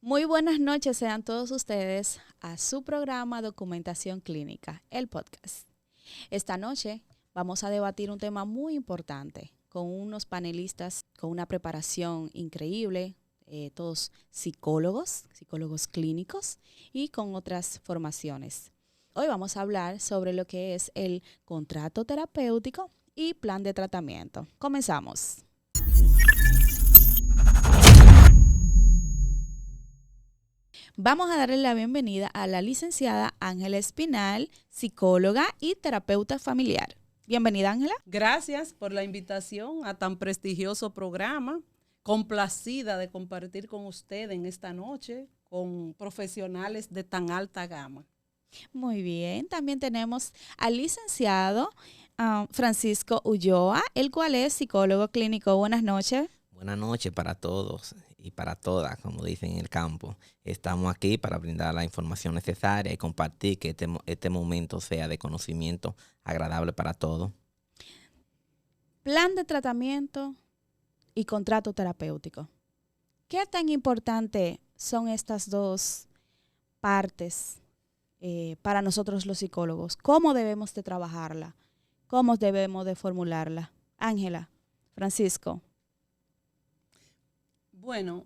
Muy buenas noches, sean todos ustedes a su programa Documentación Clínica, el podcast. Esta noche vamos a debatir un tema muy importante con unos panelistas con una preparación increíble, todos psicólogos clínicos y con otras formaciones. Hoy vamos a hablar sobre lo que es el contrato terapéutico y plan de tratamiento. Comenzamos. Vamos a darle la bienvenida a la licenciada Ángela Espinal, psicóloga y terapeuta familiar. Bienvenida, Ángela. Gracias por la invitación a tan prestigioso programa. Complacida de compartir con usted en esta noche con profesionales de tan alta gama. Muy bien, también tenemos al licenciado Francisco Ulloa, el cual es psicólogo clínico. Buenas noches. Buenas noches para todos y para todas, como dicen en el campo. Estamos aquí para brindar la información necesaria y compartir que este momento sea de conocimiento agradable para todos. Plan de tratamiento y contrato terapéutico. ¿Qué tan importante son estas dos partes para nosotros los psicólogos? ¿Cómo debemos de trabajarla? ¿Cómo debemos de formularla? Ángela, Francisco. Bueno,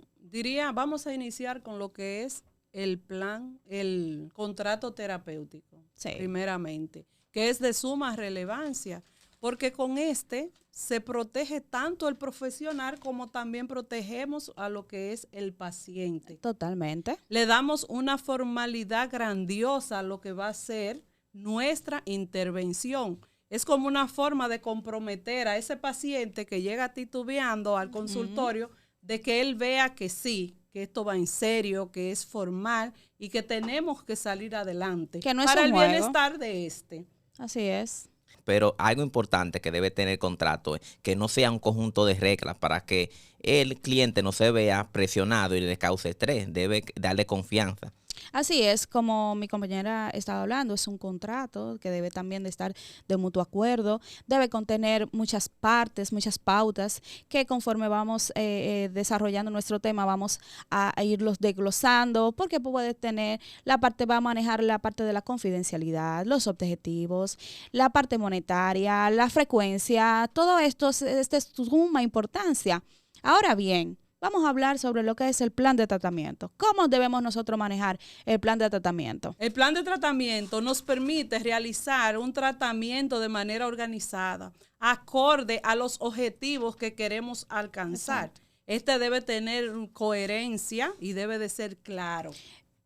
vamos a iniciar con lo que es el contrato terapéutico, Sí. Primeramente, que es de suma relevancia, porque con este se protege tanto el profesional como también protegemos a lo que es el paciente. Totalmente. Le damos una formalidad grandiosa a lo que va a ser nuestra intervención. Es como una forma de comprometer a ese paciente que llega titubeando al consultorio, de que él vea que sí, que esto va en serio, que es formal y que tenemos que salir adelante Que no es para un el juego. bienestar de este. Así es. Pero algo importante que debe tener el contrato es que no sea un conjunto de reglas para que el cliente no se vea presionado y le cause estrés. Debe darle confianza. Así es, como mi compañera estaba hablando, es un contrato que debe también de estar de mutuo acuerdo, debe contener muchas partes, muchas pautas que conforme vamos desarrollando nuestro tema vamos a irlos desglosando, porque puede tener va a manejar la parte de la confidencialidad, los objetivos, la parte monetaria, la frecuencia, todo esto es de suma importancia. Ahora bien, vamos a hablar sobre lo que es el plan de tratamiento. ¿Cómo debemos nosotros manejar el plan de tratamiento? El plan de tratamiento nos permite realizar un tratamiento de manera organizada, acorde a los objetivos que queremos alcanzar. Exacto. Este debe tener coherencia y debe de ser claro.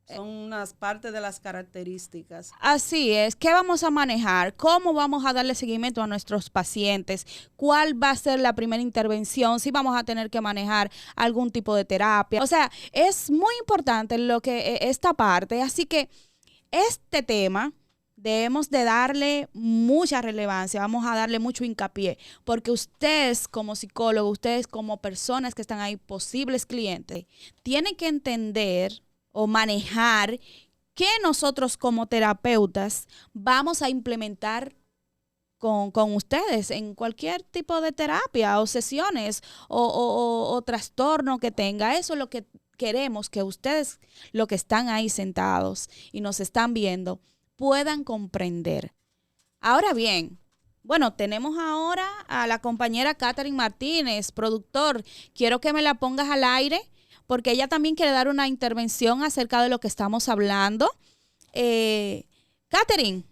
Son unas partes de las características. Así es. ¿Qué vamos a manejar? ¿Cómo vamos a darle seguimiento a nuestros pacientes? ¿Cuál va a ser la primera intervención? Si vamos a tener que manejar algún tipo de terapia. O sea, es muy importante esta parte. Así que este tema debemos de darle mucha relevancia, vamos a darle mucho hincapié, porque ustedes como psicólogos, ustedes como personas que están ahí, posibles clientes, tienen que entender o manejar qué nosotros como terapeutas vamos a implementar con ustedes en cualquier tipo de terapia o sesiones o trastorno que tenga. Eso es lo que queremos, que ustedes, lo que están ahí sentados y nos están viendo, puedan comprender. Ahora bien, bueno, tenemos ahora a la compañera Catherine Martínez, productor. Quiero que me la pongas al aire porque ella también quiere dar una intervención acerca de lo que estamos hablando. Catherine,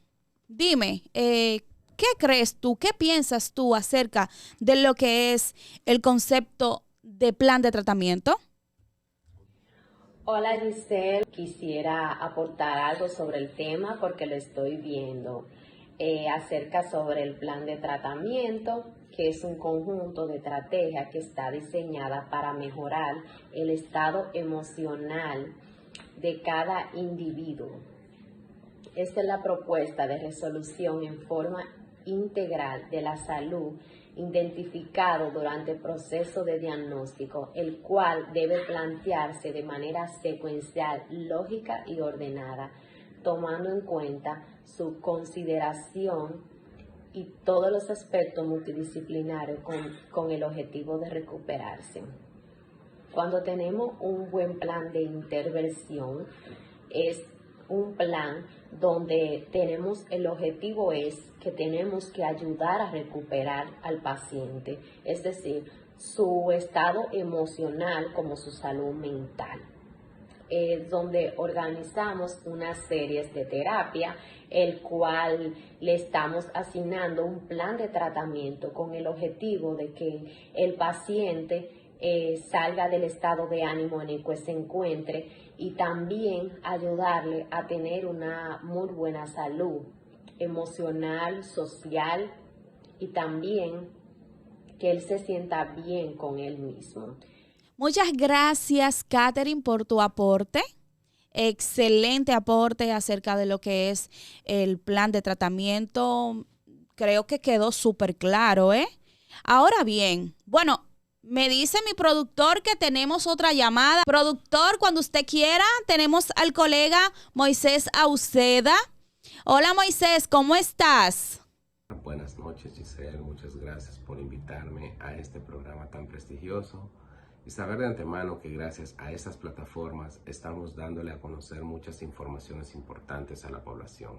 dime, ¿qué crees tú, qué piensas tú acerca de lo que es el concepto de plan de tratamiento? Hola Giselle, quisiera aportar algo sobre el tema porque lo estoy viendo acerca sobre el plan de tratamiento, que es un conjunto de estrategias que está diseñada para mejorar el estado emocional de cada individuo. Esta es la propuesta de resolución en forma integral de la salud identificado durante el proceso de diagnóstico, el cual debe plantearse de manera secuencial, lógica y ordenada, tomando en cuenta su consideración y todos los aspectos multidisciplinarios con el objetivo de recuperarse. Cuando tenemos un buen plan de intervención, es un plan donde tenemos, el objetivo es que tenemos que ayudar a recuperar al paciente, es decir, su estado emocional como su salud mental. Donde organizamos unas series de terapia, el cual le estamos asignando un plan de tratamiento con el objetivo de que el paciente salga del estado de ánimo en el que se encuentre y también ayudarle a tener una muy buena salud emocional, social y también que él se sienta bien con él mismo. Muchas gracias, Katherine, por tu aporte. Excelente aporte acerca de lo que es el plan de tratamiento. Creo que quedó súper claro, ¿eh? Ahora bien, bueno, me dice mi productor que tenemos otra llamada. Productor, cuando usted quiera, tenemos al colega Moisés Auceda. Hola, Moisés, ¿cómo estás? Buenas noches, Giselle. Muchas gracias por invitarme a este programa tan prestigioso. Y saber de antemano que gracias a estas plataformas estamos dándole a conocer muchas informaciones importantes a la población.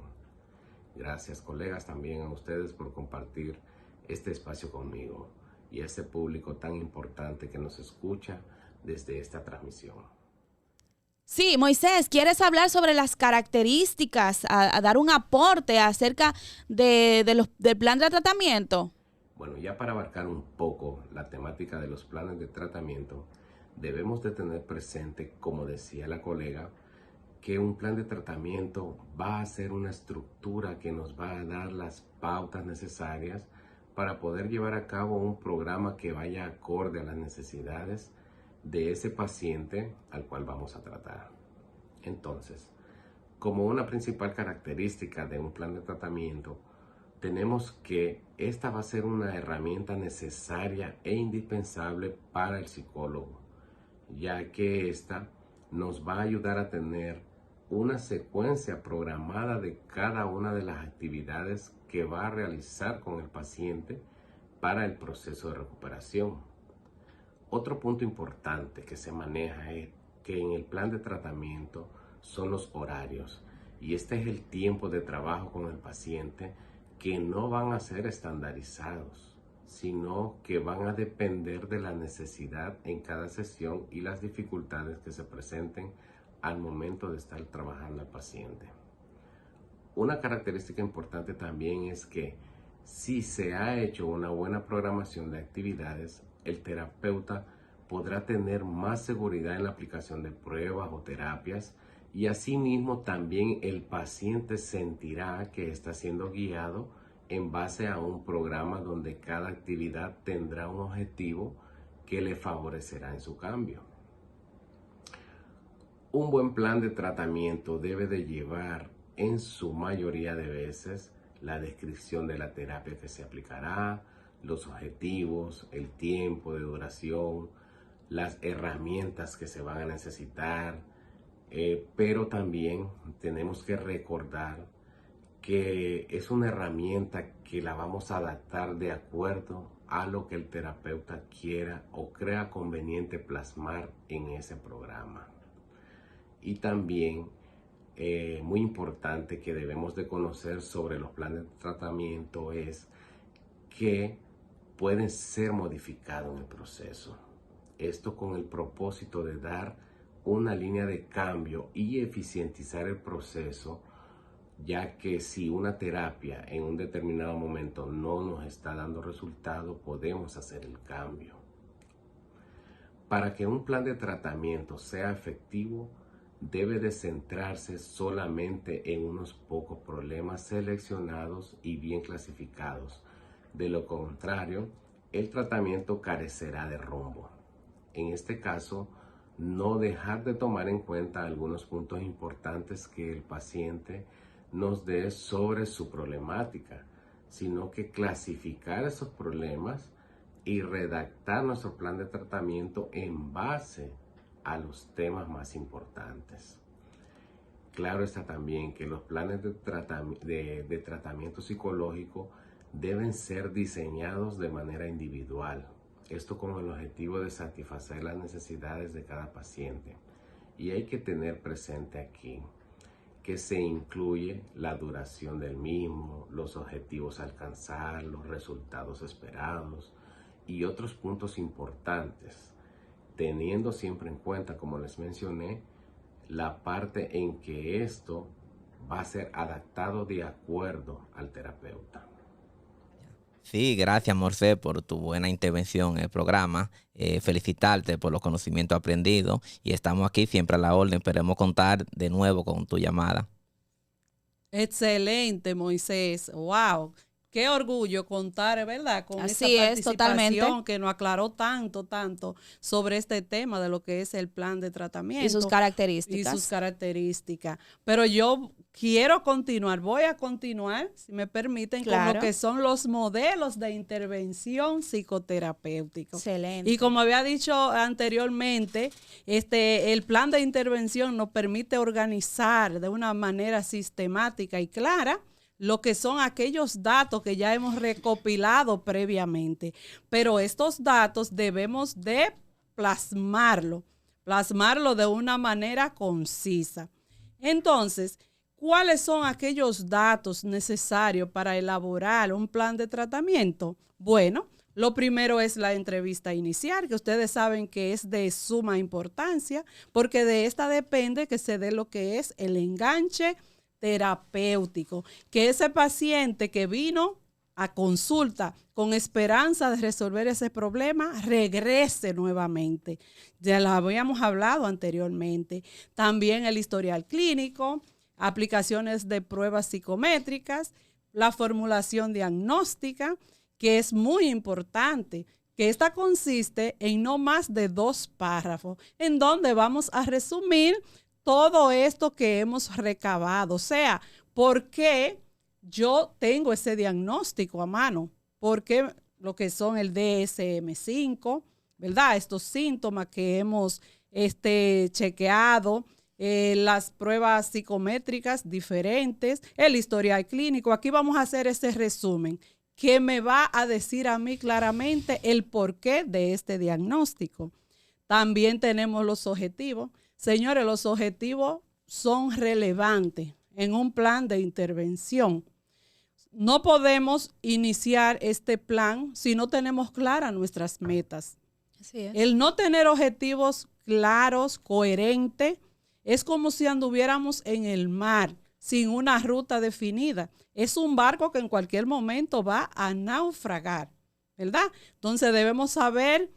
Gracias, colegas, también a ustedes por compartir este espacio conmigo y a este público tan importante que nos escucha desde esta transmisión. Sí, Moisés, ¿quieres hablar sobre las características, a dar un aporte acerca del plan de tratamiento? Bueno, ya para abarcar un poco la temática de los planes de tratamiento, debemos de tener presente, como decía la colega, que un plan de tratamiento va a ser una estructura que nos va a dar las pautas necesarias para poder llevar a cabo un programa que vaya acorde a las necesidades de ese paciente al cual vamos a tratar. Entonces, como una principal característica de un plan de tratamiento, tenemos que esta va a ser una herramienta necesaria e indispensable para el psicólogo, ya que esta nos va a ayudar a tener una secuencia programada de cada una de las actividades que va a realizar con el paciente para el proceso de recuperación. Otro punto importante que se maneja es que en el plan de tratamiento son los horarios, y este es el tiempo de trabajo con el paciente que no van a ser estandarizados, sino que van a depender de la necesidad en cada sesión y las dificultades que se presenten al momento de estar trabajando al paciente. Una característica importante también es que si se ha hecho una buena programación de actividades, el terapeuta podrá tener más seguridad en la aplicación de pruebas o terapias, y asimismo también el paciente sentirá que está siendo guiado en base a un programa donde cada actividad tendrá un objetivo que le favorecerá en su cambio. Un buen plan de tratamiento debe de llevar en su mayoría de veces la descripción de la terapia que se aplicará, los objetivos, el tiempo de duración, las herramientas que se van a necesitar, pero también tenemos que recordar que es una herramienta que la vamos a adaptar de acuerdo a lo que el terapeuta quiera o crea conveniente plasmar en ese programa. Y también muy importante que debemos de conocer sobre los planes de tratamiento es que pueden ser modificados en el proceso. Esto con el propósito de dar una línea de cambio y eficientizar el proceso, ya que si una terapia en un determinado momento no nos está dando resultado, podemos hacer el cambio. Para que un plan de tratamiento sea efectivo, debe de centrarse solamente en unos pocos problemas seleccionados y bien clasificados. De lo contrario, el tratamiento carecerá de rumbo. En este caso, no dejar de tomar en cuenta algunos puntos importantes que el paciente nos dé sobre su problemática, sino que clasificar esos problemas y redactar nuestro plan de tratamiento en base a los temas más importantes. Claro está también que los planes de tratamiento psicológico deben ser diseñados de manera individual. esto con el objetivo de satisfacer las necesidades de cada paciente. Y hay que tener presente aquí que se incluye la duración del mismo, los objetivos a alcanzar, los resultados esperados y otros puntos importantes, teniendo siempre en cuenta, como les mencioné, la parte en que esto va a ser adaptado de acuerdo al terapeuta. Sí, gracias, Morcé, por tu buena intervención en el programa. Felicitarte por los conocimientos aprendidos y estamos aquí siempre a la orden. Esperemos contar de nuevo con tu llamada. Excelente, Moisés. Wow. Qué orgullo contar, ¿verdad? Con esa Así es, participación totalmente. que nos aclaró tanto sobre este tema de lo que es el plan de tratamiento. Y sus características. Y sus características. Pero yo quiero continuar, voy a continuar, si me permiten, con lo que son los modelos de intervención psicoterapéutico. Excelente. Y como había dicho anteriormente, el plan de intervención nos permite organizar de una manera sistemática y clara lo que son aquellos datos que ya hemos recopilado previamente. Pero estos datos debemos de plasmarlo de una manera concisa. Entonces, ¿cuáles son aquellos datos necesarios para elaborar un plan de tratamiento? Bueno, lo primero es la entrevista inicial, que ustedes saben que es de suma importancia, porque de esta depende que se dé lo que es el enganche terapéutico, que ese paciente que vino a consulta con esperanza de resolver ese problema regrese nuevamente. Ya lo habíamos hablado anteriormente. También el historial clínico, aplicaciones de pruebas psicométricas, la formulación diagnóstica, que es muy importante, que esta consiste en no más de 2 párrafos, en donde vamos a resumir todo esto que hemos recabado. O sea, ¿por qué yo tengo ese diagnóstico a mano? ¿Por qué lo que son el DSM-5, ¿verdad? Estos síntomas que hemos chequeado, las pruebas psicométricas diferentes, el historial clínico. Aquí vamos a hacer ese resumen que me va a decir a mí claramente el porqué de este diagnóstico. También tenemos los objetivos. Señores, los objetivos son relevantes en un plan de intervención. No podemos iniciar este plan si no tenemos claras nuestras metas. Así es. El no tener objetivos claros, coherentes, es como si anduviéramos en el mar sin una ruta definida. Es un barco que en cualquier momento va a naufragar, ¿verdad? Entonces debemos saber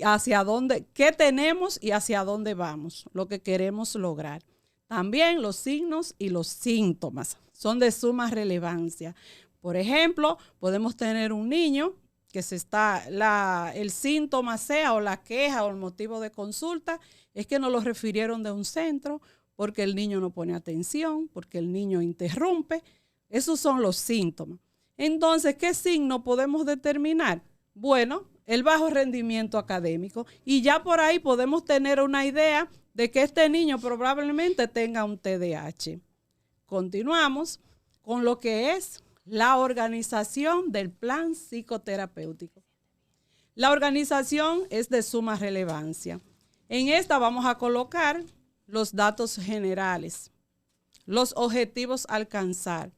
hacia dónde, qué tenemos y hacia dónde vamos, lo que queremos lograr. También los signos y los síntomas son de suma relevancia. Por ejemplo, podemos tener un niño que el síntoma sea o la queja o el motivo de consulta es que nos lo refirieron de un centro porque el niño no pone atención, porque el niño interrumpe. Esos son los síntomas. Entonces, ¿qué signo podemos determinar? Bueno, el bajo rendimiento académico. Y ya por ahí podemos tener una idea de que este niño probablemente tenga un TDAH. Continuamos con lo que es la organización del plan psicoterapéutico. La organización es de suma relevancia. En esta vamos a colocar los datos generales, los objetivos a alcanzar,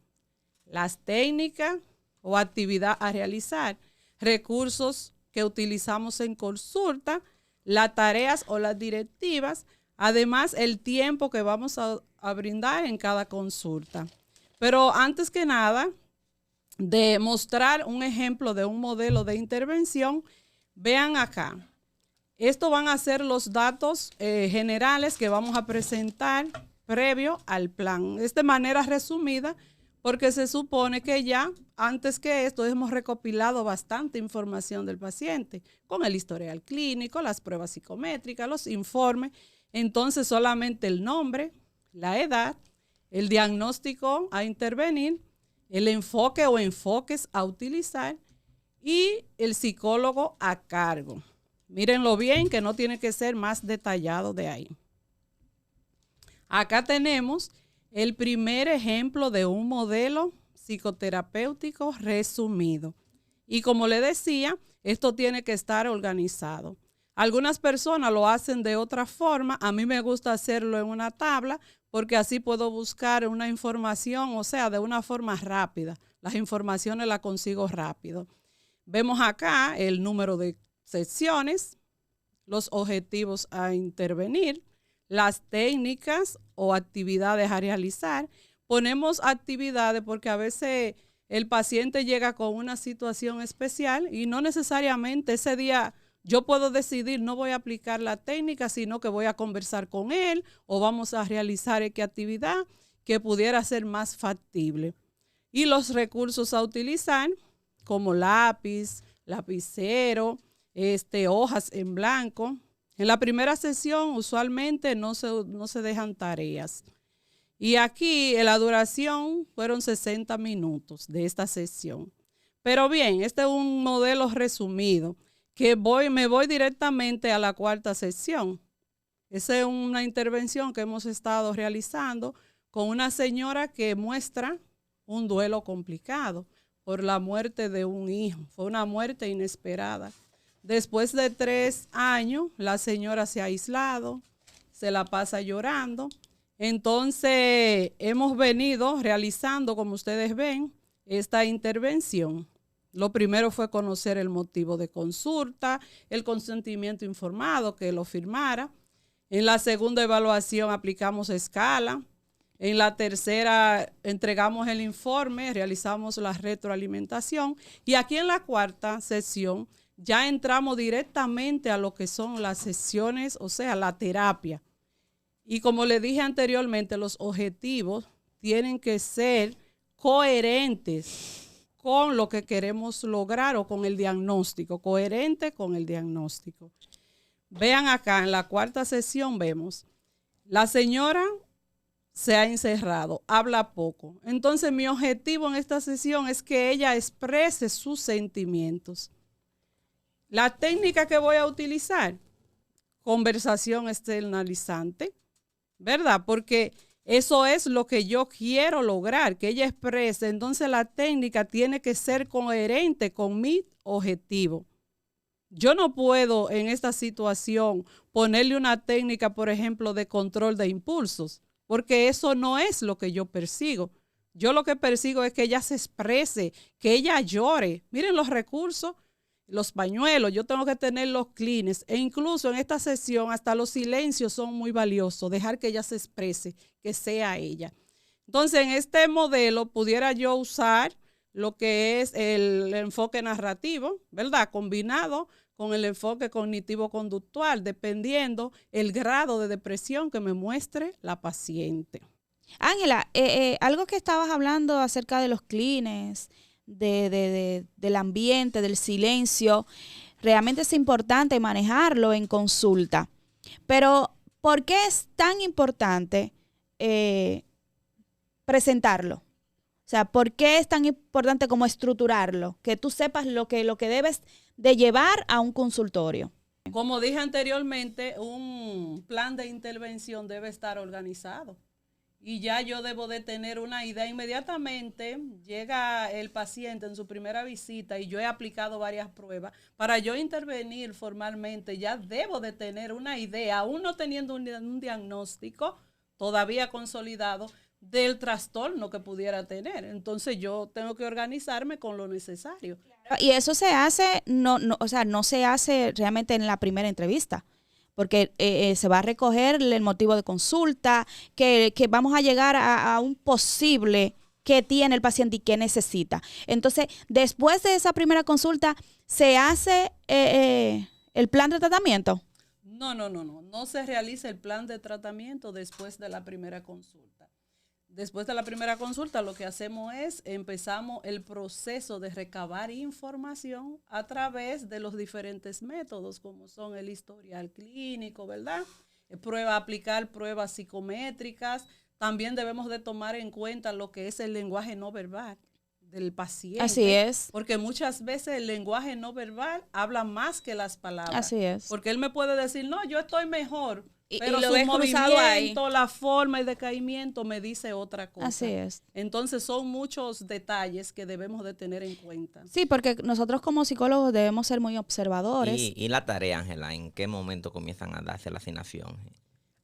las técnicas o actividad a realizar, recursos que utilizamos en consulta, las tareas o las directivas, además el tiempo que vamos a brindar en cada consulta. Pero antes que nada, de mostrar un ejemplo de un modelo de intervención, vean acá. Estos van a ser los datos generales que vamos a presentar previo al plan. Es de manera resumida porque se supone que ya antes que esto hemos recopilado bastante información del paciente con el historial clínico, las pruebas psicométricas, los informes. Entonces solamente el nombre, la edad, el diagnóstico a intervenir, el enfoque o enfoques a utilizar y el psicólogo a cargo. Mírenlo bien, que no tiene que ser más detallado de ahí. Acá tenemos el primer ejemplo de un modelo psicoterapéutico resumido. Y como le decía, esto tiene que estar organizado. Algunas personas lo hacen de otra forma. A mí me gusta hacerlo en una tabla porque así puedo buscar una información, o sea, de una forma rápida. Las informaciones las consigo rápido. Vemos acá el número de sesiones, los objetivos a intervenir, las técnicas o actividades a realizar. Ponemos actividades porque a veces el paciente llega con una situación especial y no necesariamente ese día yo puedo decidir no voy a aplicar la técnica, sino que voy a conversar con él o vamos a realizar qué actividad que pudiera ser más factible. Y los recursos a utilizar como lápiz, lapicero, hojas en blanco. En la primera sesión usualmente no se dejan tareas. Y aquí la duración fueron 60 minutos de esta sesión. Pero bien, este es un modelo resumido que me voy directamente a la cuarta sesión. Esa es una intervención que hemos estado realizando con una señora que muestra un duelo complicado por la muerte de un hijo. Fue una muerte inesperada. Después de 3 años, la señora se ha aislado, se la pasa llorando. Entonces, hemos venido realizando, como ustedes ven, esta intervención. Lo primero fue conocer el motivo de consulta, el consentimiento informado, que lo firmara. En la segunda evaluación aplicamos escala. En la tercera entregamos el informe, realizamos la retroalimentación. Y aquí en la cuarta sesión ya entramos directamente a lo que son las sesiones, o sea, la terapia. Y como le dije anteriormente, los objetivos tienen que ser coherentes con lo que queremos lograr o con el diagnóstico, coherente con el diagnóstico. Vean acá, en la cuarta sesión vemos, la señora se ha encerrado, habla poco. Entonces mi objetivo en esta sesión es que ella exprese sus sentimientos. La técnica que voy a utilizar, conversación externalizante, ¿verdad? Porque eso es lo que yo quiero lograr, que ella exprese. Entonces la técnica tiene que ser coherente con mi objetivo. Yo no puedo en esta situación ponerle una técnica, por ejemplo, de control de impulsos, porque eso no es lo que yo persigo. Yo lo que persigo es que ella se exprese, que ella llore. Miren los recursos, los pañuelos, yo tengo que tener los clines e incluso en esta sesión hasta los silencios son muy valiosos, dejar que ella se exprese, que sea ella. Entonces en este modelo pudiera yo usar lo que es el enfoque narrativo, ¿verdad? Combinado con el enfoque cognitivo-conductual, dependiendo el grado de depresión que me muestre la paciente. Ángela, algo que estabas hablando acerca de los clines, del ambiente, del silencio, realmente es importante manejarlo en consulta. Pero, ¿por qué es tan importante presentarlo? O sea, ¿por qué es tan importante como estructurarlo? Que tú sepas lo que debes de llevar a un consultorio. Como dije anteriormente, un plan de intervención debe estar organizado. Y ya yo debo de tener una idea. Inmediatamente llega el paciente en su primera visita y yo he aplicado varias pruebas. Para yo intervenir formalmente ya debo de tener una idea, aún no teniendo un diagnóstico todavía consolidado del trastorno que pudiera tener. Entonces yo tengo que organizarme con lo necesario. Y eso se hace, no se hace realmente en la primera entrevista. Porque se va a recoger el motivo de consulta, que vamos a llegar a un posible que tiene el paciente y que necesita. Entonces, después de esa primera consulta, ¿se hace el plan de tratamiento? No se realiza el plan de tratamiento después de la primera consulta. Después de la primera consulta, lo que hacemos es empezamos el proceso de recabar información a través de los diferentes métodos, como son el historial clínico, ¿verdad? Aplicar pruebas psicométricas. También debemos de tomar en cuenta lo que es el lenguaje no verbal del paciente. Así es. Porque muchas veces el lenguaje no verbal habla más que las palabras. Así es. Porque él me puede decir, no, yo estoy mejor, Pero lo su ves cruzado ahí. movimiento, la forma y decaimiento me dice otra cosa. Así es. Entonces son muchos detalles que debemos de tener en cuenta. Sí, porque nosotros como psicólogos debemos ser muy observadores. Y la tarea, Ángela, ¿en qué momento comienzan a darse la asignación?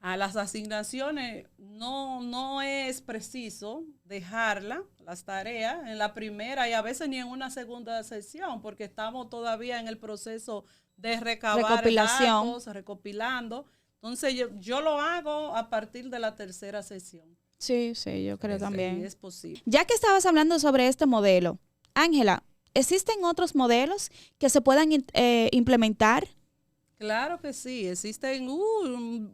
A las asignaciones no es preciso dejarla, las tareas, en la primera y a veces ni en una segunda sesión, porque estamos todavía en el proceso de recabar Recopilación. datos, recopilando. Entonces yo lo hago a partir de la tercera sesión. Sí, yo creo Sí, también. Sí, es posible. Ya que estabas hablando sobre este modelo, Ángela, ¿existen otros modelos que se puedan implementar? Claro que sí, existen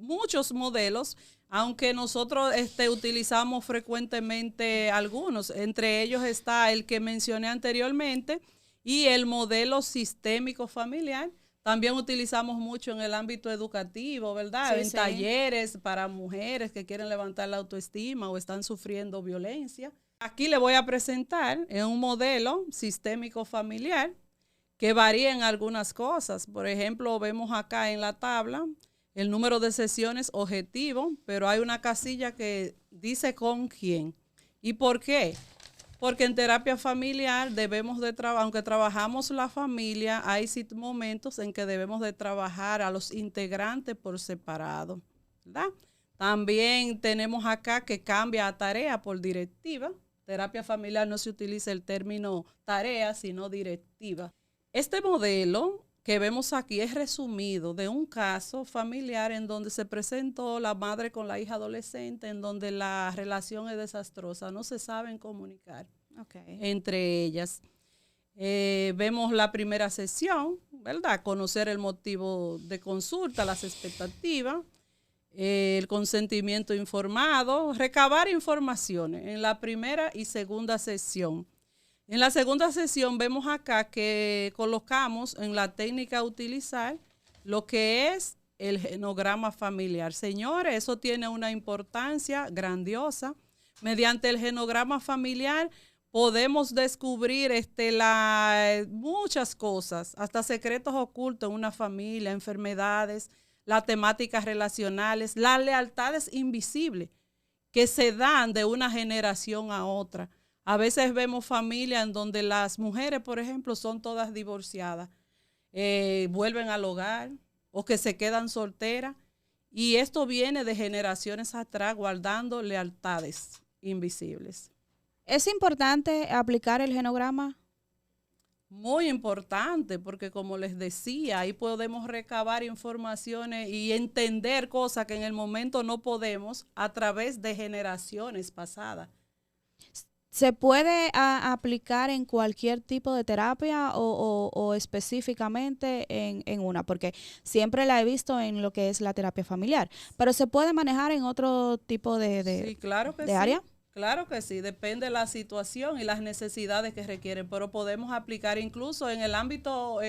muchos modelos, aunque nosotros utilizamos frecuentemente algunos. Entre ellos está el que mencioné anteriormente y el modelo sistémico familiar. También utilizamos mucho en el ámbito educativo, ¿verdad? Sí, en sí. talleres para mujeres que quieren levantar la autoestima o están sufriendo violencia. Aquí le voy a presentar un modelo sistémico familiar que varía en algunas cosas. Por ejemplo, vemos acá en la tabla el número de sesiones objetivo, pero hay una casilla que dice con quién. ¿Y por qué? Porque en terapia familiar debemos de trabajar, aunque trabajamos la familia, hay momentos en que debemos de trabajar a los integrantes por separado, ¿verdad? También tenemos acá que cambia a tarea por directiva. Terapia familiar no se utiliza el término tarea, sino directiva. Este modelo que vemos aquí es resumido de un caso familiar en donde se presentó la madre con la hija adolescente, en donde la relación es desastrosa, no se saben comunicar entre ellas. Vemos la primera sesión, ¿verdad? Conocer el motivo de consulta, las expectativas, el consentimiento informado, recabar informaciones en la primera y segunda sesión. En la segunda sesión vemos acá que colocamos en la técnica a utilizar lo que es el genograma familiar. Señores, eso tiene una importancia grandiosa. Mediante el genograma familiar podemos descubrir muchas cosas, hasta secretos ocultos en una familia, enfermedades, las temáticas relacionales, las lealtades invisibles que se dan de una generación a otra. A veces vemos familias en donde las mujeres, por ejemplo, son todas divorciadas, vuelven al hogar o que se quedan solteras. Y esto viene de generaciones atrás guardando lealtades invisibles. ¿Es importante aplicar el genograma? Muy importante, porque como les decía, ahí podemos recabar informaciones y entender cosas que en el momento no podemos a través de generaciones pasadas. ¿Se puede aplicar en cualquier tipo de terapia o específicamente en una? Porque siempre la he visto en lo que es la terapia familiar, pero ¿se puede manejar en otro tipo Sí, claro que de sí. área? Claro que sí, depende de la situación y las necesidades que requieren, pero podemos aplicar incluso en el ámbito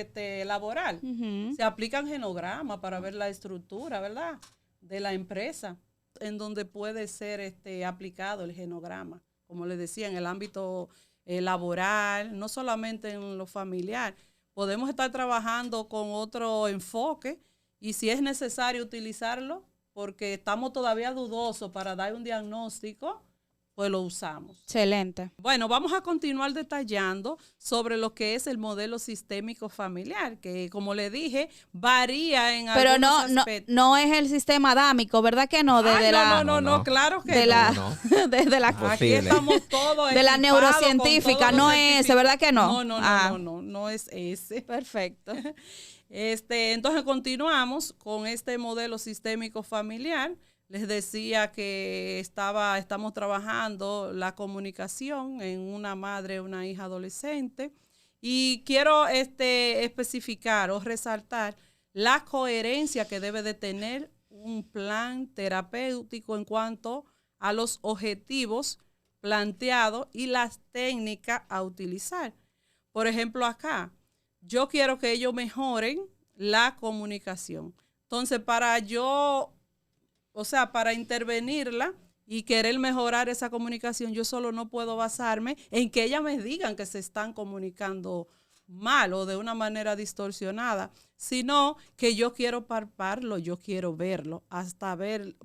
laboral. Uh-huh. Se aplican genogramas para ver la estructura, ¿verdad?, de la empresa, en donde puede ser aplicado el genograma. Como les decía, en el ámbito laboral, no solamente en lo familiar. Podemos estar trabajando con otro enfoque y si es necesario utilizarlo, porque estamos todavía dudosos para dar un diagnóstico, pues lo usamos. Excelente. Bueno, vamos a continuar detallando sobre lo que es el modelo sistémico familiar, que como le dije, varía en Pero algunos aspectos. no es el sistema adámico, ¿verdad que no? No, claro que no. Desde la Aquí estamos todos de la equipados neurocientífica, con todos no los es ese, certificados. ¿verdad que no? No es ese. Perfecto. Entonces continuamos con este modelo sistémico familiar. Les decía que estamos trabajando la comunicación en una madre, una hija adolescente. Y quiero especificar o resaltar la coherencia que debe de tener un plan terapéutico en cuanto a los objetivos planteados y las técnicas a utilizar. Por ejemplo, acá, yo quiero que ellos mejoren la comunicación. Entonces, para intervenirla y querer mejorar esa comunicación, yo solo no puedo basarme en que ellas me digan que se están comunicando mal o de una manera distorsionada, sino que yo quiero palparlo, yo quiero verlo,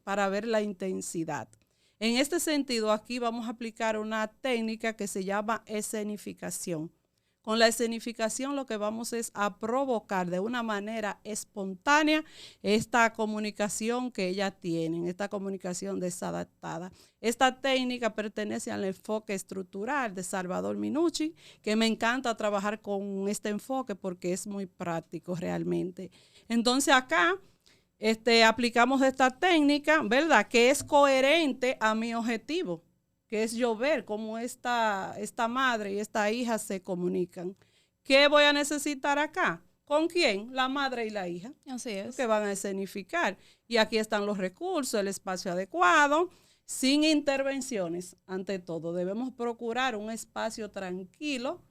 para ver la intensidad. En este sentido, aquí vamos a aplicar una técnica que se llama escenificación. Con la escenificación lo que vamos es a provocar de una manera espontánea esta comunicación que ellas tienen, esta comunicación desadaptada. Esta técnica pertenece al enfoque estructural de Salvador Minuchin, que me encanta trabajar con este enfoque porque es muy práctico realmente. Entonces acá aplicamos esta técnica, ¿verdad?, que es coherente a mi objetivo, que es yo ver cómo esta madre y esta hija se comunican. ¿Qué voy a necesitar acá? ¿Con quién? La madre y la hija. Así es. Que van a escenificar. Y aquí están los recursos, el espacio adecuado, sin intervenciones. Ante todo, debemos procurar un espacio tranquilo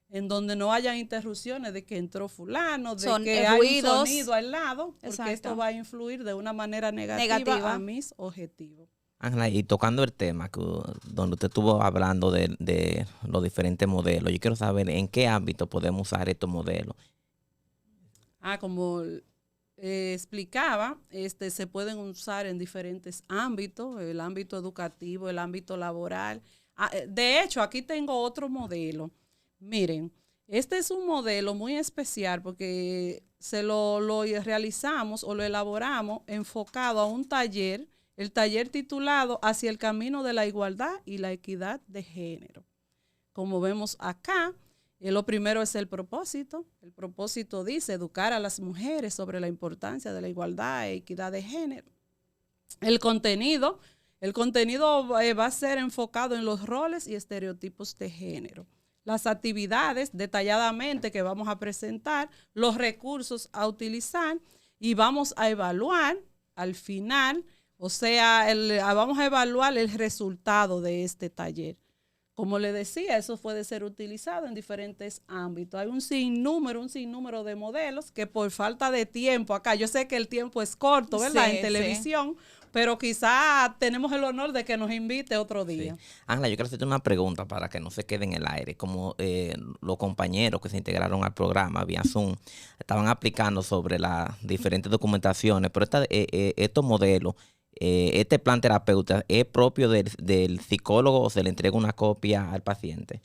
en donde no haya interrupciones de que entró fulano, de que hay ruidos, un sonido al lado, porque exacto, esto va a influir de una manera negativa a mis objetivos. Ángela, y tocando el tema donde usted estuvo hablando de los diferentes modelos, yo quiero saber en qué ámbito podemos usar estos modelos. Como explicaba, se pueden usar en diferentes ámbitos, el ámbito educativo, el ámbito laboral. De hecho, aquí tengo otro modelo. Miren, este es un modelo muy especial porque se lo realizamos o lo elaboramos enfocado a un taller, el taller titulado Hacia el camino de la igualdad y la equidad de género. Como vemos acá, lo primero es el propósito. El propósito dice educar a las mujeres sobre la importancia de la igualdad e equidad de género. El contenido va a ser enfocado en los roles y estereotipos de género. Las actividades detalladamente que vamos a presentar, los recursos a utilizar y vamos a evaluar al final, o sea, vamos a evaluar el resultado de este taller. Como le decía, eso puede ser utilizado en diferentes ámbitos. Hay un sinnúmero de modelos que por falta de tiempo acá, yo sé que el tiempo es corto, ¿verdad? Sí, en televisión, pero quizá tenemos el honor de que nos invite otro día. Sí. Ángela, yo quiero hacerte una pregunta para que no se quede en el aire. Como los compañeros que se integraron al programa vía Zoom estaban aplicando sobre las diferentes documentaciones, pero estos modelos, este plan terapeuta, ¿es propio del psicólogo o se le entrega una copia al paciente?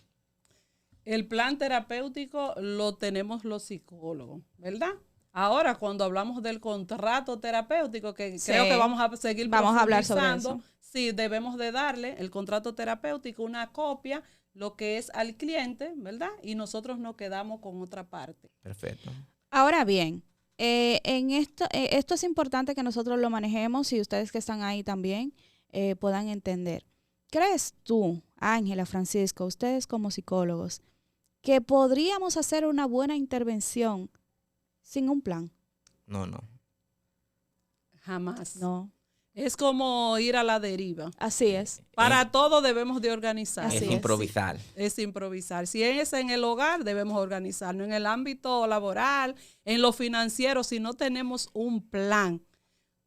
El plan terapéutico lo tenemos los psicólogos, ¿verdad? Ahora, cuando hablamos del contrato terapéutico, que sí, creo que vamos a seguir vamos a hablar sobre eso. Sí, debemos de darle el contrato terapéutico una copia, lo que es al cliente, ¿verdad? Y nosotros nos quedamos con otra parte. Perfecto. Ahora bien, en esto es importante que nosotros lo manejemos y ustedes que están ahí también puedan entender. ¿Crees tú, Ángela, Francisco, ustedes como psicólogos, que podríamos hacer una buena intervención sin un plan? No. Jamás. No. Es como ir a la deriva. Así es. Para todo debemos de organizar. Es improvisar. Es improvisar. Si es en el hogar, debemos organizarnos. En el ámbito laboral, en lo financiero, si no tenemos un plan,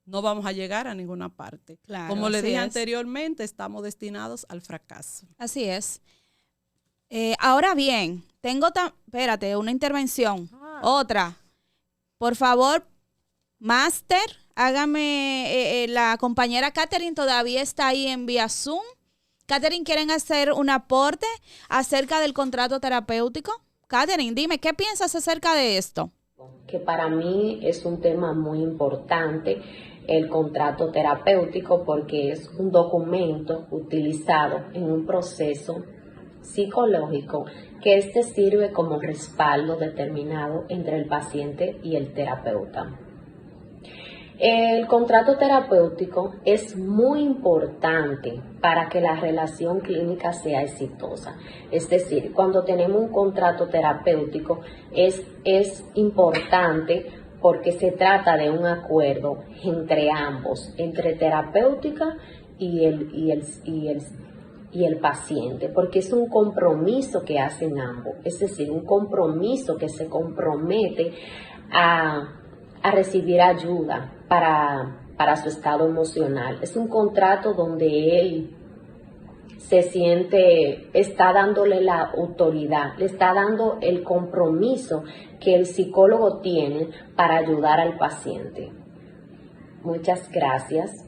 no vamos a llegar a ninguna parte. Claro, como le dije anteriormente, estamos destinados al fracaso. Así es. Ahora bien, espérate, una intervención. Otra. Por favor, máster, hágame, la compañera Catherine todavía está ahí en vía Zoom. Catherine, ¿quieren hacer un aporte acerca del contrato terapéutico? Catherine, dime, ¿qué piensas acerca de esto? Que para mí es un tema muy importante, el contrato terapéutico, porque es un documento utilizado en un proceso psicológico que sirve como respaldo determinado entre el paciente y el terapeuta. El contrato terapéutico es muy importante para que la relación clínica sea exitosa. Es decir, cuando tenemos un contrato terapéutico es importante porque se trata de un acuerdo entre ambos, entre terapéutica y el paciente, porque es un compromiso que hacen ambos, es decir, un compromiso que se compromete a recibir ayuda para su estado emocional. Es un contrato donde él está dándole la autoridad, le está dando el compromiso que el psicólogo tiene para ayudar al paciente. Muchas gracias.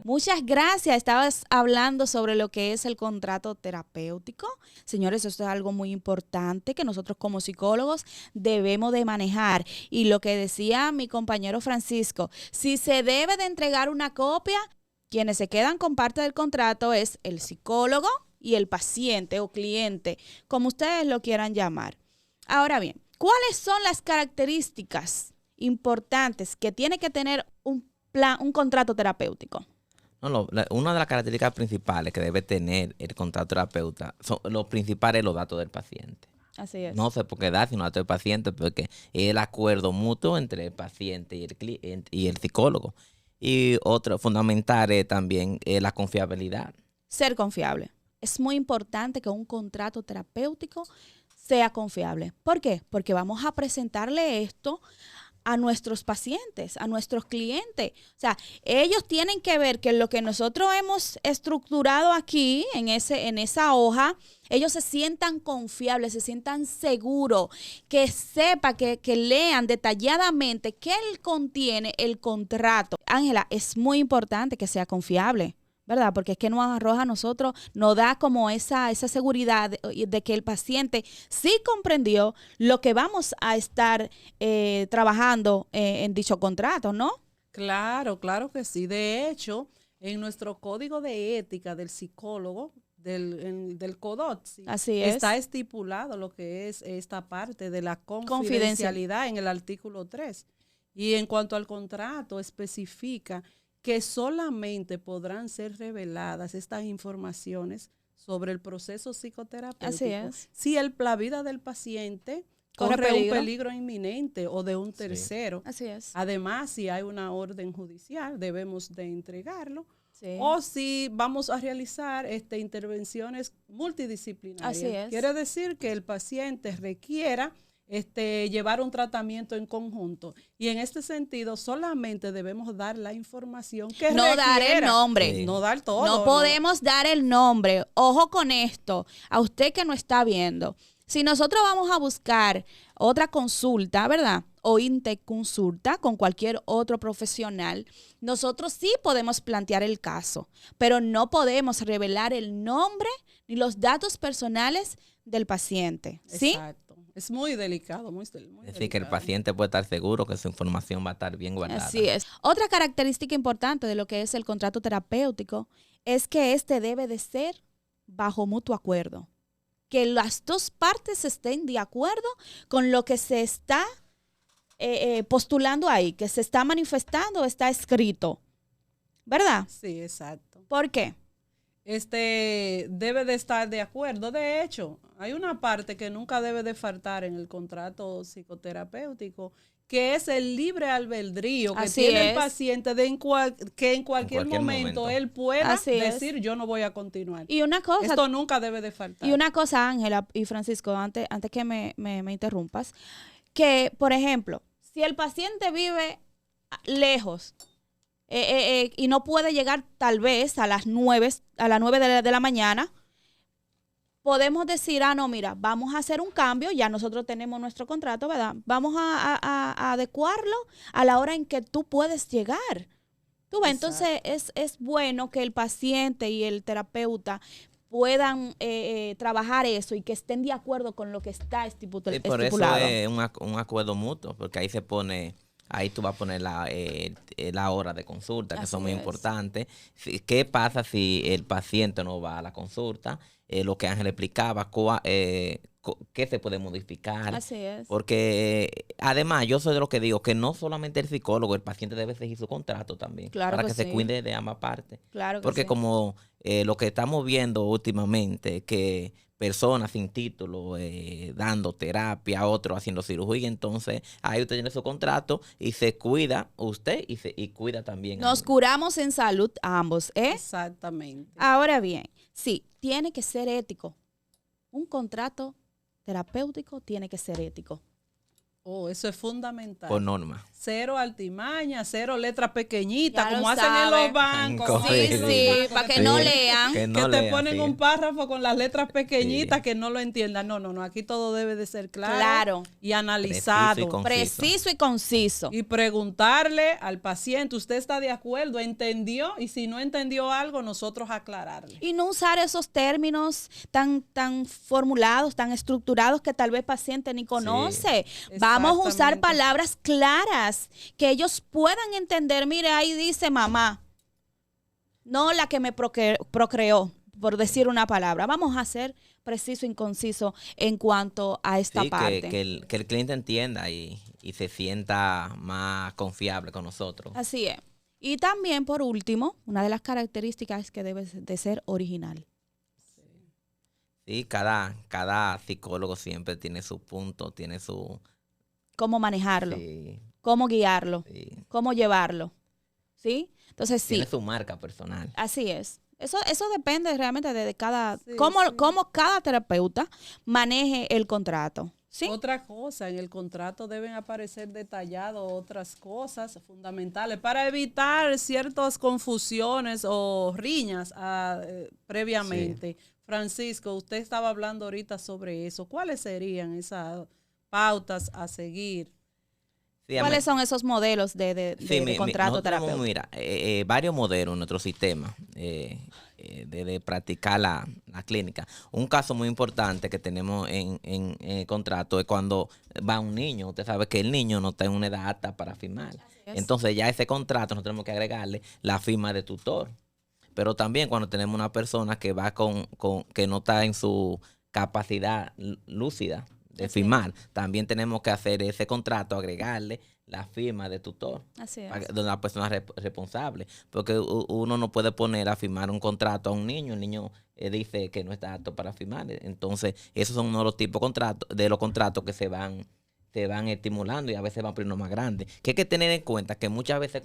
Muchas gracias. Estabas hablando sobre lo que es el contrato terapéutico. Señores, esto es algo muy importante que nosotros como psicólogos debemos de manejar. Y lo que decía mi compañero Francisco, si se debe de entregar una copia, quienes se quedan con parte del contrato es el psicólogo y el paciente o cliente, como ustedes lo quieran llamar. Ahora bien, ¿cuáles son las características importantes que tiene que tener un contrato terapéutico? Una de las características principales que debe tener el contrato terapeuta son los principales los datos del paciente. Así es. No sé por qué dar sino datos del paciente, porque es el acuerdo mutuo entre el paciente y el cliente y el psicólogo. Y otro fundamental es también la confiabilidad. Ser confiable. Es muy importante que un contrato terapéutico sea confiable. ¿Por qué? Porque vamos a presentarle esto a nuestros pacientes, a nuestros clientes. O sea, ellos tienen que ver que lo que nosotros hemos estructurado aquí en esa hoja, ellos se sientan confiables, se sientan seguros, que sepa, que lean detalladamente qué contiene el contrato. Ángela, es muy importante que sea confiable, ¿verdad? Porque es que nos arroja a nosotros, nos da como esa seguridad de que el paciente sí comprendió lo que vamos a estar trabajando en dicho contrato, ¿no? Claro, claro que sí. De hecho, en nuestro código de ética del psicólogo, del CODOT, así es, está estipulado lo que es esta parte de la confidencialidad en el artículo 3. Y en cuanto al contrato, especifica que solamente podrán ser reveladas estas informaciones sobre el proceso psicoterapéutico si la vida del paciente corre un peligro inminente o de un tercero. Así es. Además, si hay una orden judicial, debemos de entregarlo. Sí. O si vamos a realizar intervenciones multidisciplinarias. Así es. Quiere decir que el paciente requiera llevar un tratamiento en conjunto. Y en este sentido, solamente debemos dar la información que no requiera. Dar el nombre. Sí. No dar todo. No podemos dar el nombre. Ojo con esto. A usted que no está viendo. Si nosotros vamos a buscar otra consulta, ¿verdad? O interconsulta con cualquier otro profesional, nosotros sí podemos plantear el caso, pero no podemos revelar el nombre ni los datos personales del paciente, ¿sí? Exacto. Es muy delicado, muy Es decir, delicado. que el paciente puede estar seguro que su información va a estar bien guardada. Así es. Otra característica importante de lo que es el contrato terapéutico es que este debe de ser bajo mutuo acuerdo. Que las dos partes estén de acuerdo con lo que se está postulando ahí, que se está manifestando, está escrito. ¿Verdad? Sí, exacto. ¿Por qué? Debe de estar de acuerdo. De hecho, hay una parte que nunca debe de faltar en el contrato psicoterapéutico, que es el libre albedrío que tiene el paciente que en cualquier momento él pueda decir yo no voy a continuar. Y una cosa, esto nunca debe de faltar. Y una cosa, Ángela y Francisco, antes que me interrumpas, que, por ejemplo, si el paciente vive lejos y no puede llegar tal vez a las 9 de la mañana, podemos decir, no, mira, vamos a hacer un cambio, ya nosotros tenemos nuestro contrato, ¿verdad? Vamos a adecuarlo a la hora en que tú puedes llegar. ¿Tú ves? Entonces es bueno que el paciente y el terapeuta puedan trabajar eso y que estén de acuerdo con lo que está estipulado. Y por eso es un acuerdo mutuo, porque ahí se pone... Ahí tú vas a poner la hora de consulta, que son muy importantes. ¿Qué pasa si el paciente no va a la consulta? Lo que Ángel explicaba, qué se puede modificar. Así es. Porque además yo soy de lo que digo, que no solamente el psicólogo, el paciente debe seguir su contrato también. Claro para que sí. se cuide de ambas partes. Claro que porque sí. como lo que estamos viendo últimamente, que personas sin título dando terapia, otros haciendo cirugía, entonces ahí usted tiene su contrato y se cuida usted y cuida también. Nos curamos en salud ambos, ¿eh? Exactamente. Ahora bien, sí, tiene que ser ético. Un contrato terapéutico tiene que ser ético. Oh, eso es fundamental. Por norma. cero altimaña, cero letras pequeñitas, Ya como lo hacen en saben. los bancos. Correcto. Sí, para que no Sí. lean. Que no Que te lean, ponen sí. un párrafo con las letras pequeñitas que no lo entiendan. No, aquí todo debe de ser claro, y analizado. Preciso y conciso. Y preguntarle al paciente, ¿usted está de acuerdo? ¿Entendió? Y si no entendió algo, nosotros aclararle. Y no usar esos términos tan formulados, tan estructurados que tal vez el paciente ni conoce. Vamos a usar Exactamente. palabras claras que ellos puedan entender. Mire, ahí dice mamá, no la que me procreó, por decir una palabra. Vamos a ser preciso y conciso en cuanto a esta Sí, parte. que el cliente entienda y se sienta más confiable con nosotros. Así es. Y también, por último, una de las características es que debe de ser original. Sí, cada psicólogo siempre tiene su punto, tiene su... Cómo manejarlo, Sí, cómo guiarlo, sí. cómo llevarlo. ¿Sí? Entonces, sí, Tiene su marca personal. así es. Eso depende realmente de cada... Sí, cómo, sí. cómo cada terapeuta maneje el contrato. ¿Sí? Otra cosa, en el contrato deben aparecer detalladas otras cosas fundamentales para evitar ciertas confusiones o riñas previamente. Francisco, usted estaba hablando ahorita sobre eso. ¿Cuáles serían esas pautas a seguir? Sí, ¿Cuáles son esos modelos de contrato nosotros tenemos, terapéutico? mira, varios modelos en nuestro sistema de practicar la clínica. Un caso muy importante que tenemos en el contrato es cuando va un niño. Usted sabe que el niño no está en una edad apta para firmar. es. Entonces ya ese contrato nosotros tenemos que agregarle la firma de tutor. Pero también cuando tenemos una persona que va que no está en su capacidad lúcida de firmar, también tenemos que hacer ese contrato, agregarle la firma de tutor, Así es. donde la persona es responsable, porque uno no puede poner a firmar un contrato a un niño, el niño dice que no está apto para firmar, entonces esos son uno de los tipos de los contratos que se van estimulando y a veces van poniendo más grandes. Que hay que tener en cuenta que muchas veces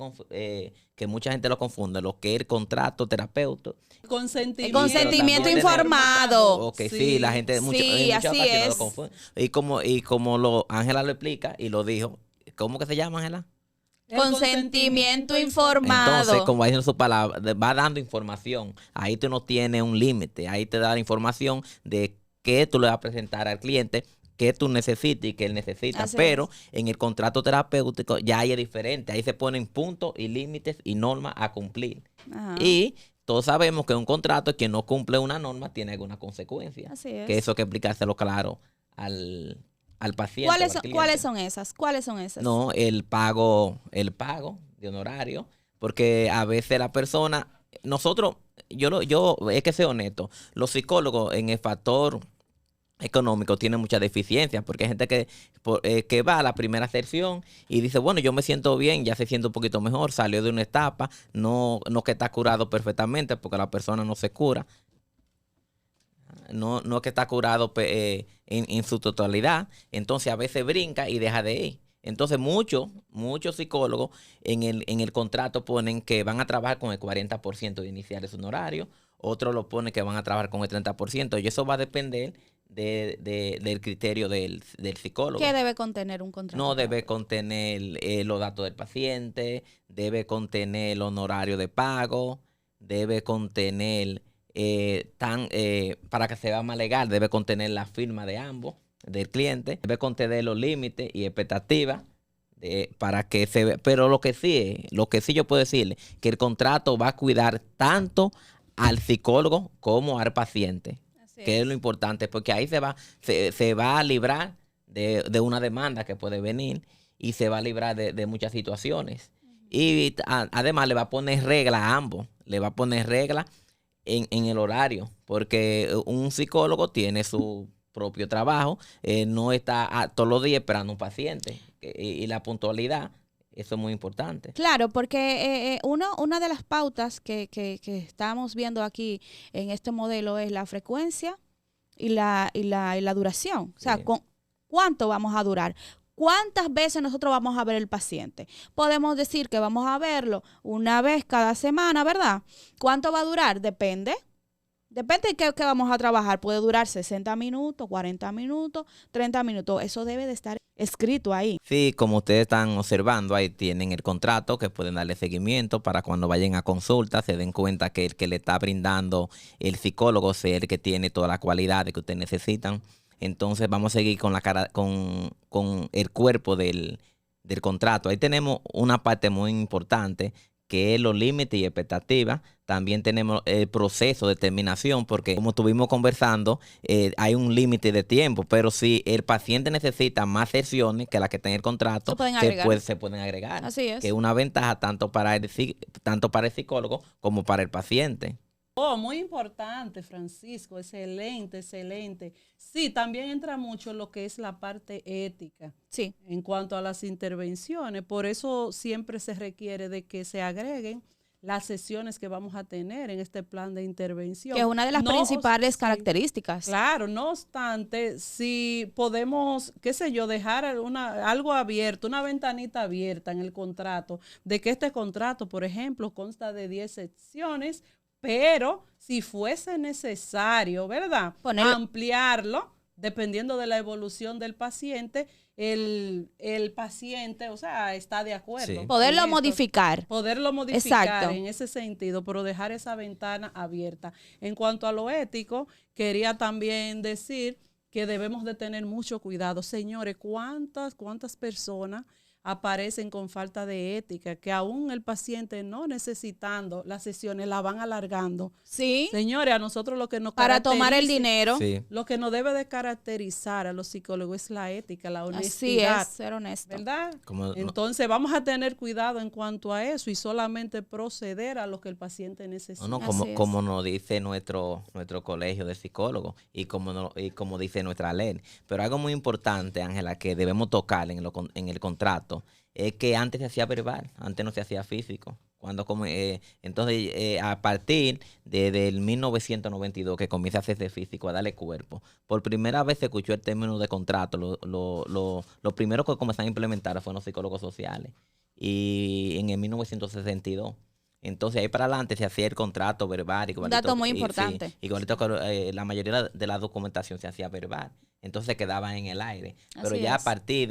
que mucha gente lo confunde, lo que es el contrato terapeuta. Consentimiento, Consentimiento también informado. Ok, sí, la gente en muchas Sí, así ocasiones lo es. confunde. Y como Ángela lo explica y lo dijo, ¿cómo que se llama, Ángela? El Consentimiento informado. Entonces, como va diciendo su palabra, va dando información. Ahí tú no tienes un límite. Ahí te da la información de qué tú le vas a presentar al cliente, qué tú necesitas y qué él necesita. Así Pero en el contrato terapéutico ya ahí es diferente. Ahí se ponen puntos y límites y normas a cumplir. Ajá. Y todos sabemos que un contrato, quien no cumple una norma, tiene alguna consecuencia. Así es. Que eso hay que explicárselo claro al paciente. ¿Cuáles son esas? ¿Cuáles son esas? No, el pago de honorario, porque a veces la persona, nosotros, yo es que ser honesto, los psicólogos en el factor económico tienen muchas deficiencias, porque hay gente que va a la primera sesión y dice, bueno, yo me siento bien, ya se siente un poquito mejor, salió de una etapa, no que está curado perfectamente, porque la persona no se cura. No que está curado en su totalidad, entonces a veces brinca y deja de ir. Entonces muchos psicólogos en el contrato ponen que van a trabajar con el 40% de inicial de su honorario, otros lo ponen que van a trabajar con el 30%, y eso va a depender del criterio del psicólogo. ¿Qué debe contener un contrato? No debe contener los datos del paciente, debe contener el honorario de pago, debe contener... para que sea más legal, debe contener la firma de ambos, del cliente, debe contener los límites y expectativas para que se vea. Pero lo que sí yo puedo decirle, que el contrato va a cuidar tanto al psicólogo como al paciente, que es lo importante, porque ahí se va a librar de una demanda que puede venir y se va a librar de muchas situaciones. Y además le va a poner regla a ambos, le va a poner regla en el horario, porque un psicólogo tiene su propio trabajo, no está todos los días esperando un paciente, y la puntualidad, eso es muy importante. Claro, porque una de las pautas que estamos viendo aquí en este modelo es la frecuencia y la duración. O sea, Sí. ¿cuánto vamos a durar? ¿Cuántas veces nosotros vamos a ver el paciente? Podemos decir que vamos a verlo una vez cada semana, ¿verdad? ¿Cuánto va a durar? Depende. Depende de qué vamos a trabajar. Puede durar 60 minutos, 40 minutos, 30 minutos. Eso debe de estar escrito ahí. Sí, como ustedes están observando, ahí tienen el contrato que pueden darle seguimiento para cuando vayan a consulta se den cuenta que el que le está brindando el psicólogo es el que tiene todas las cualidades que ustedes necesitan. Entonces vamos a seguir con con el cuerpo del contrato. Ahí tenemos una parte muy importante que es los límites y expectativas. También tenemos el proceso de terminación, porque como estuvimos conversando, hay un límite de tiempo, pero si el paciente necesita más sesiones que las que está en el contrato, Se pueden agregar. se pueden agregar. Así es. Que es una ventaja tanto para el psicólogo como para el paciente. Oh, muy importante, Francisco, excelente, excelente. Sí, también entra mucho lo que es la parte ética Sí. en cuanto a las intervenciones. Por eso siempre se requiere de que se agreguen las sesiones que vamos a tener en este plan de intervención. Que es una de las No, principales sí, características. claro, no obstante, si podemos, qué sé yo, dejar algo abierto, una ventanita abierta en el contrato, de que este contrato, por ejemplo, consta de 10 secciones, pero si fuese necesario, ¿verdad? Ampliarlo, dependiendo de la evolución del paciente, el paciente, o sea, está de acuerdo. Sí. con Poderlo esto. modificar. Poderlo modificar Exacto. en ese sentido, pero dejar esa ventana abierta. En cuanto a lo ético, quería también decir que debemos de tener mucho cuidado. Señores, ¿cuántas personas aparecen con falta de ética, que aún el paciente no necesitando las sesiones la van alargando? Sí. Señores, a nosotros lo que nos Para tomar el caracteriza, dinero. Sí. lo que nos debe de caracterizar a los psicólogos es la ética, la Así honestidad. es, ser honesto. ¿Verdad? Como no- Entonces vamos a tener cuidado en cuanto a eso y solamente proceder a lo que el paciente necesita. No, Así es. como nos dice nuestro colegio de psicólogos y como dice nuestra ley. Pero algo muy importante, Ángela, que debemos tocar en el contrato, es que antes se hacía verbal, antes no se hacía físico. Entonces, a partir del 1992 que comienza a hacerse físico, a darle cuerpo, por primera vez se escuchó el término de contrato. Lo primero que comenzaron a implementar fueron los psicólogos sociales, y en el 1962. Entonces, ahí para adelante se hacía el contrato verbal. Un dato muy importante. Sí, igualito que la mayoría de la documentación se hacía verbal. Entonces quedaba en el aire. Pero Así ya es. a partir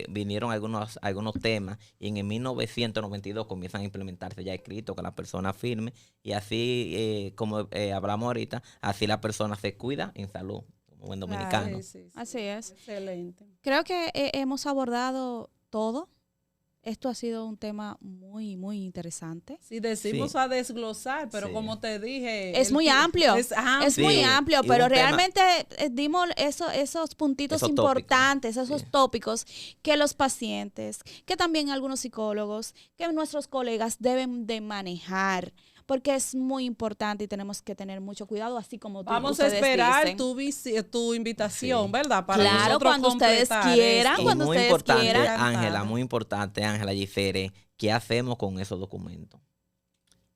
vinieron algunos temas, y en el 1992 comienzan a implementarse ya escrito, que la persona firme, y así, como hablamos ahorita, así la persona se cuida en salud, como buen dominicano. Sí. Así es. Excelente. Creo que hemos abordado todo. Esto ha sido un tema muy, muy interesante. Si decimos Sí. a desglosar, pero Sí. como te dije... Es muy amplio. Es amplio. Es muy Sí, amplio, y pero un tema- realmente dimos esos puntitos Esos tópicos. importantes, esos Sí. tópicos que los pacientes, que también algunos psicólogos, que nuestros colegas deben de manejar, porque es muy importante y tenemos que tener mucho cuidado, así como Vamos a ustedes esperar dicen. tu invitación, Sí. ¿verdad? Para Claro, nosotros cuando ustedes completar quieran, esto. Y cuando muy ustedes importante, quieran. Ángela, muy importante, Ángela Gisere, ¿qué hacemos con esos documentos?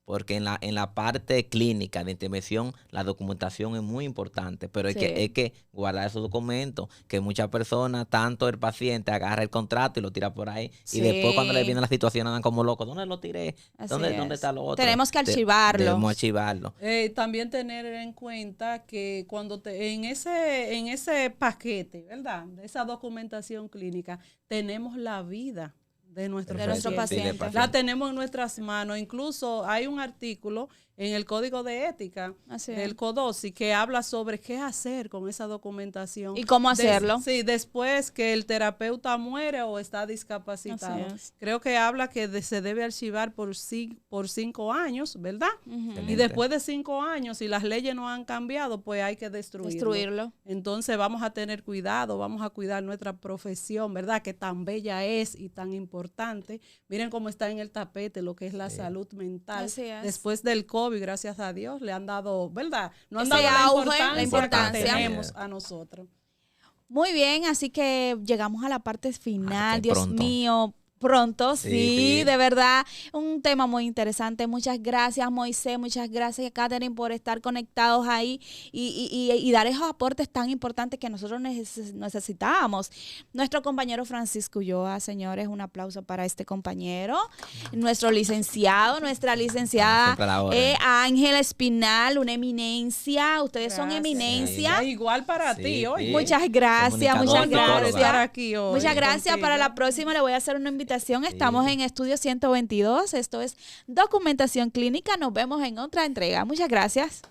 Porque en la parte clínica de intervención, la documentación es muy importante, pero Sí. hay que guardar esos documentos, que muchas personas, tanto el paciente, agarra el contrato y lo tira por ahí, Sí. y después cuando le viene la situación andan como locos. ¿Dónde lo tiré? Así ¿Dónde es. está lo otro? Tenemos que archivarlo. Debemos archivarlo. También tener en cuenta que cuando en ese paquete, ¿verdad? De esa documentación clínica, tenemos la vida de nuestro De nuestro paciente. paciente. La tenemos en nuestras manos. Incluso hay un artículo en el Código de Ética, Así es. el CODOSI, que habla sobre qué hacer con esa documentación. ¿Y cómo hacerlo? Sí, después que el terapeuta muere o está discapacitado. Así es. Creo que habla que se debe archivar por 5 años, ¿verdad? Ujú. Y después de 5 años, si las leyes no han cambiado, pues hay que Destruirlo. Entonces vamos a tener cuidado, vamos a cuidar nuestra profesión, ¿verdad? Que tan bella es y tan importante. Miren cómo está en el tapete lo que es la salud mental. Así es. Después del COVID, gracias a Dios, le han dado, ¿verdad? No han Ese dado auge, la la importancia que importancia. tenemos a nosotros. Muy bien, así que llegamos a la parte final. qué Dios pronto. mío, pronto, Sí, sí, sí. de verdad, un tema muy interesante. Muchas gracias, Moisés, muchas gracias, Katherine, por estar conectados ahí y dar esos aportes tan importantes que nosotros necesitábamos. Nuestro compañero Francisco Ulloa, señores, un aplauso para este compañero. Nuestro licenciado, nuestra licenciada Siempre a la orden. Ángela Espinal, una eminencia. Ustedes son Gracias. eminencia. Igual para Sí, ti hoy. sí. Muchas gracias, muchas Comunicador, Por gracias. estar aquí hoy. Muchas gracias. contigo. Para la próxima le voy a hacer una invitación. Estamos en Estudio 122. Esto es Documentación Clínica. Nos vemos en otra entrega. Muchas gracias.